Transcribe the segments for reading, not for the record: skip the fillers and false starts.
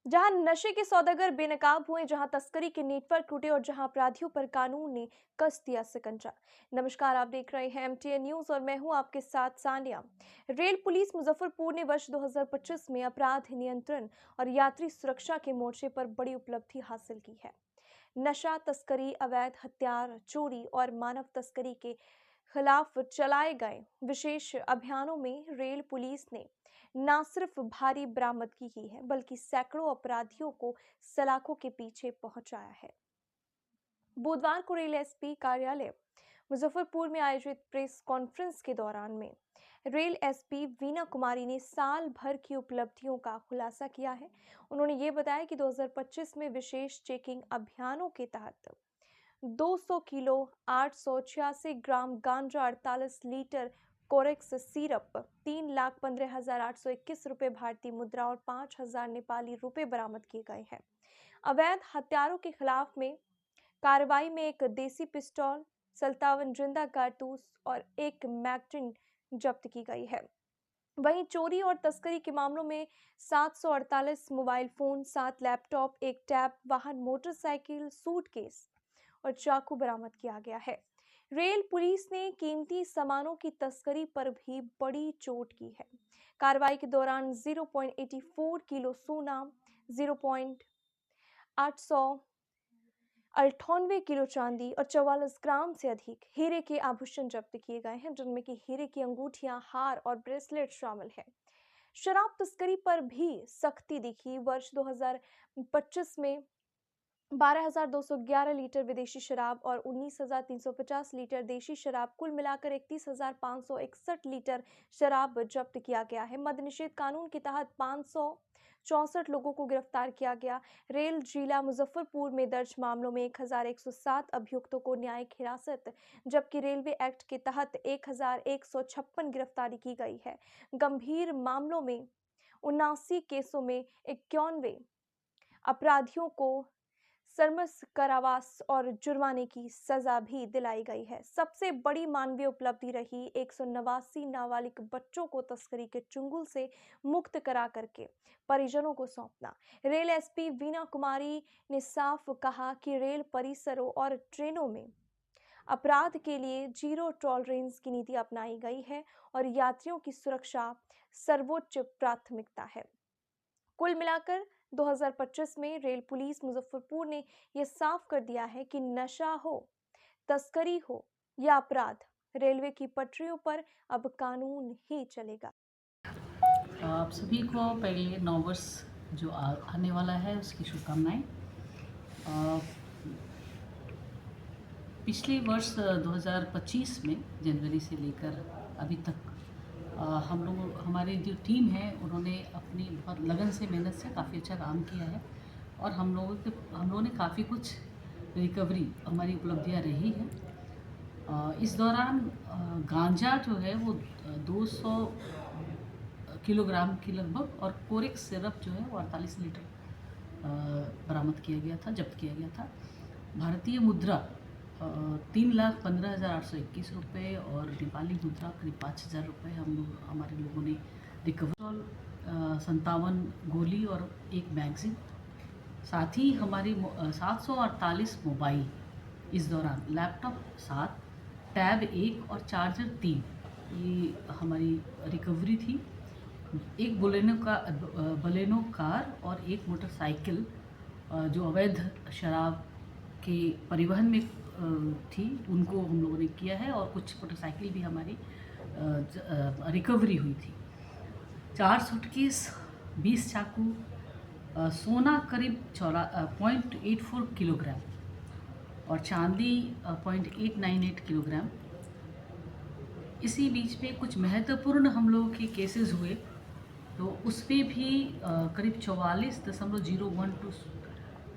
जहां नशे के सौदागर बेनकाब हुए, जहां तस्करी के नेटवर्क टूटे और जहां अपराधियों पर कानून ने कस दिया शिकंजा। नमस्कार, आप देख रहे हैं एमटीएन न्यूज और मैं हूं आपके साथ सानिया। रेल पुलिस मुजफ्फरपुर ने वर्ष 2025 में अपराध नियंत्रण और यात्री सुरक्षा के मोर्चे पर बड़ी उपलब्धि हासिल की है। नशा तस्करी, अवैध हथियार चोरी और मानव तस्करी के खिलाफ चलाए गए विशेष अभियानों में रेल पुलिस ने न सिर्फ भारी बरामदगी की है, बल्कि सैकड़ों अपराधियों को सलाखों के पीछे पहुंचाया है। बुधवार को रेल एसपी कार्यालय मुजफ्फरपुर में आयोजित प्रेस कॉन्फ्रेंस के दौरान में रेल एसपी वीना कुमारी ने साल भर की उपलब्धियों का खुलासा किया है। उन्होंने ये बताया कि 2025 में विशेष चेकिंग अभियानों के तहत 200 किलो 886 ग्राम गांजा, 48 लीटर कोरेक्स सिरप, 3,15,821 रुपए भारतीय मुद्रा और 5,000 नेपाली रुपए बरामद किए गए हैं। अवैध हथियारों के खिलाफ में कार्रवाई में एक देसी पिस्तौल, 57 जिंदा कारतूस और एक मैगजीन जब्त की गई है। वहीं चोरी और तस्करी के मामलों में 748 मोबाइल फोन, 7 लैपटॉप, एक टैब, वाहन, मोटरसाइकिल, सूटकेस और चाकू बरामद किया गया है। रेल पुलिस ने कीमती सामानों की तस्करी पर भी बड़ी चोट की है। कार्रवाई के दौरान 0.84 किलो सोना, 0.898 किलो चांदी और 44 ग्राम से अधिक हीरे के आभूषण जब्त किए गए हैं, जिनमें कि हीरे की अंगूठियां, हार और ब्रेसलेट शामिल है। शराब तस्करी पर भी सख्ती दिखी। वर्ष 2025 में 12,211 लीटर विदेशी शराब और 19,350 लीटर देशी शराब, कुल मिलाकर 31,561 लीटर शराब जब्त किया गया है। मद्य निषेध कानून के तहत 564 लोगों को गिरफ्तार किया गया। रेल जिला मुजफ्फरपुर में दर्ज मामलों में 1,107 अभियुक्तों को न्यायिक हिरासत, जबकि रेलवे एक्ट के तहत 1,156 गिरफ्तारी की गई है। गंभीर मामलों में 79 केसों में 91 अपराधियों को सरमस कारावास और जुर्माने की सजा भी दिलाई गई है। सबसे बड़ी मानवीय उपलब्धि रही 189 नाबालिग बच्चों को तस्करी के चंगुल से मुक्त करा करके परिजनों को सौंपना। रेल एसपी वीना कुमारी ने साफ कहा कि रेल परिसरों और ट्रेनों में अपराध के लिए जीरो टॉलरेंस की नीति अपनाई गई है और यात्रियों की सुरक्षा सर्वोच्च प्राथमिकता है। कुल मिलाकर 2025 में रेल पुलिस मुजफ्फरपुर ने यह साफ कर दिया है कि नशा हो, तस्करी हो या अपराध, रेलवे की पटरियों पर अब कानून ही चलेगा। आप सभी को पहले नववर्ष जो आने वाला है उसकी शुभकामनाएं। अ, पिछले वर्ष 2025 में जनवरी से लेकर अभी तक हम लोग, हमारी जो टीम है उन्होंने अपनी बहुत लगन से, मेहनत से काफ़ी अच्छा काम किया है और हम लोगों ने काफ़ी कुछ रिकवरी, हमारी उपलब्धियां रही हैं। इस दौरान गांजा जो है वो 200 किलोग्राम की लगभग और कोरेक्स सिरप जो है वो 48 लीटर बरामद किया गया था, जब्त किया गया था। भारतीय मुद्रा 3,15,821 रुपये और नेपाली मुद्रा करीब 5,000 रुपये हमारे लोगों ने रिकवर। 57 गोली और एक मैगजीन, साथ ही हमारी 748 मोबाइल, इस दौरान लैपटॉप 7, टैब 1 और चार्जर 3, ये हमारी रिकवरी थी। एक बलेनो कार और एक मोटरसाइकिल जो अवैध शराब के परिवहन में थी, उनको हम लोगों ने किया है और कुछ मोटरसाइकिल भी हमारी रिकवरी हुई थी। 4 सूटकेस, 20 चाकू, सोना करीब 0.84 किलोग्राम और चांदी 0.898 किलोग्राम। इसी बीच में कुछ महत्वपूर्ण हम लोगों के केसेस हुए, तो उसमें भी करीब 44.012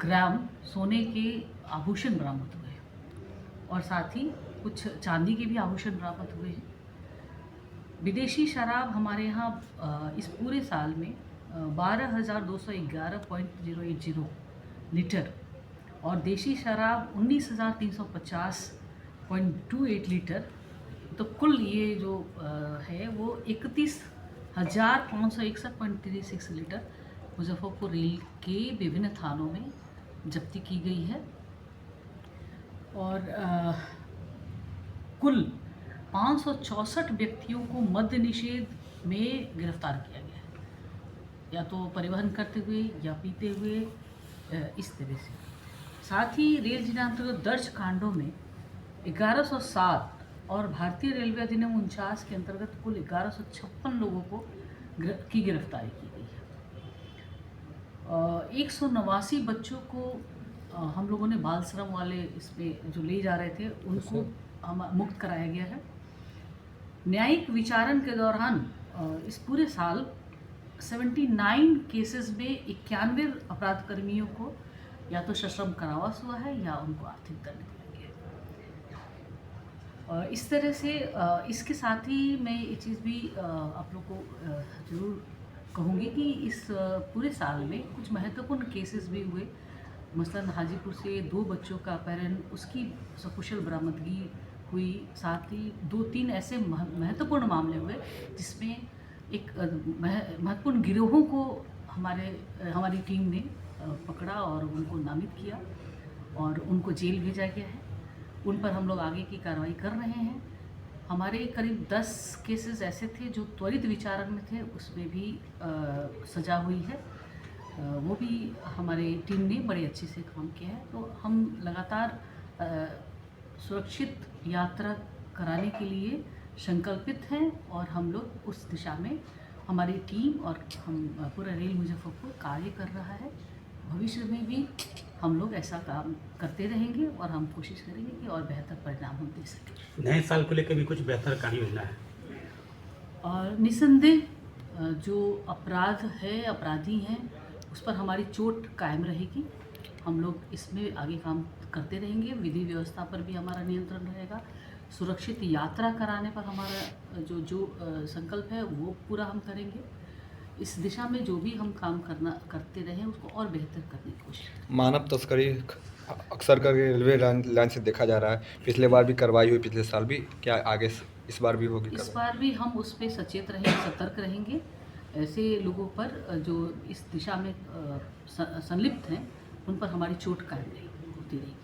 ग्राम सोने के आभूषण बरामद हुए हैं और साथ ही कुछ चांदी के भी आभूषण बरामद हुए हैं। विदेशी शराब हमारे यहाँ इस पूरे साल में 12,211.080 लीटर और देशी शराब 19,350.28 लीटर। तो कुल ये जो है वो 31,561.36 लीटर मुजफ्फरपुर रेल के विभिन्न थानों में जब्ती की गई है और कुल 564 व्यक्तियों को मद्य निषेध में गिरफ्तार किया गया है, या तो परिवहन करते हुए या पीते हुए, इस तरह से। साथ ही रेल जिला अंतर्गत दर्ज कांडों में 1107 और भारतीय रेलवे अधिनियम 49 के अंतर्गत कुल 1156 लोगों को की गिरफ्तारी की गई है। 189 बच्चों को हम लोगों ने बाल श्रम वाले इसमें जो ले जा रहे थे उनको मुक्त कराया गया है। न्यायिक विचारण के दौरान इस पूरे साल 79 केसेस में 91 अपराध कर्मियों को या तो सश्रम कारावास हुआ है या उनको आर्थिक दंड दिया गया है। और इस तरह से इसके साथ ही मैं ये चीज़ भी आप लोग को ज़रूर कहूँगी कि इस पूरे साल में कुछ महत्वपूर्ण केसेस भी हुए। मसलन हाजीपुर से 2 बच्चों का अपहरण, उसकी सकुशल बरामदगी हुई। साथ ही 2-3 ऐसे महत्वपूर्ण मामले हुए जिसमें एक महत्वपूर्ण गिरोहों को हमारी टीम ने पकड़ा और उनको नामित किया और उनको जेल भेजा गया है। उन पर हम लोग आगे की कार्रवाई कर रहे हैं। हमारे करीब 10 केसेस ऐसे थे जो त्वरित विचारण में थे, उसमें भी सजा हुई है। वो भी हमारी टीम ने बड़े अच्छे से काम किया है। तो हम लगातार सुरक्षित यात्रा कराने के लिए संकल्पित हैं और हम लोग उस दिशा में हमारी टीम और हम पूरा रेल मुजफ्फरपुर कार्य कर रहा है। भविष्य में भी हम लोग ऐसा काम करते रहेंगे और हम कोशिश करेंगे कि और बेहतर परिणाम हम दे सकें। नए साल को लेकर भी कुछ बेहतर कार्य योजना है और निस्संदेह जो अपराध है, अपराधी हैं, उस पर हमारी चोट कायम रहेगी। हम लोग इसमें आगे काम करते रहेंगे। विधि व्यवस्था पर भी हमारा नियंत्रण रहेगा। सुरक्षित यात्रा कराने पर हमारा जो संकल्प है वो पूरा हम करेंगे। इस दिशा में जो भी हम काम करते रहें उसको और बेहतर करने की कोशिश करें। मानव तस्करी अक्सर करके रेलवे लाइन से देखा जा रहा है। पिछले बार भी कार्रवाई हुई, पिछले साल भी, क्या आगे इस बार भी होगी? इस बार भी हम उस पर सचेत रहेंगे, सतर्क रहेंगे। ऐसे लोगों पर जो इस दिशा में संलिप्त हैं उन पर हमारी चोट कायम होती रहेगी।